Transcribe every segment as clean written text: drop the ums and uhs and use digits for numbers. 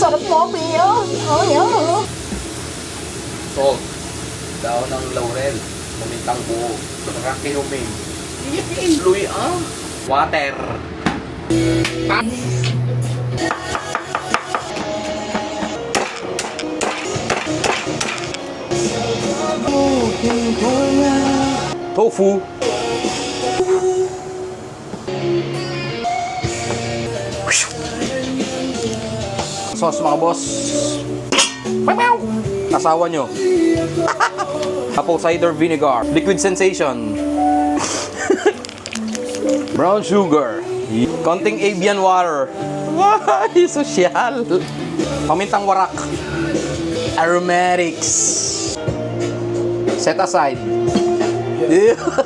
Sarap mo, Pia. Oh, yeah. Salt. Daon ng laurel. Pamintang buo. Sarap inumin. Luy ah. Water. Tofu. Sauce mga boss. Asawa nyo. Apple cider vinegar. Liquid sensation. Brown sugar. Konting Avian water. Why? Sosyal. Pamintang warak. Aromatics. Set aside.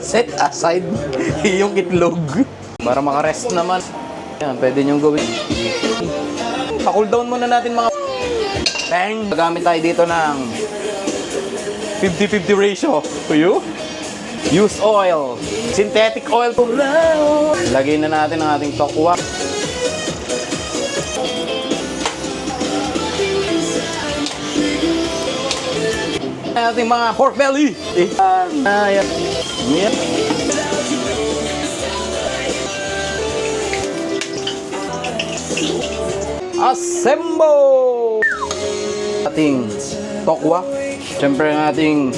Set aside yung itlog. Para makarest naman. Yan, pwede nyo gawin. Pa-cool down muna natin mga bang! Gagamit tayo dito ng 50-50 ratio. Kuyo? Use oil. Synthetic oil. Lagay na natin ang ating tokwa. Ating mga pork belly. Ayan. Ayan. Assembo! Ating tokwa. Siyempre ang ating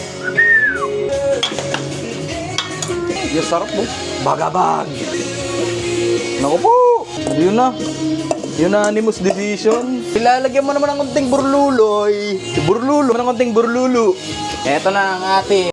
yung sarap mo. Bagabag! Naku po! Yun na. Unanimous decision. Ilalagyan mo naman ng konting burluloy. Burlulo. Ng konting burlulo. Ito na ang ating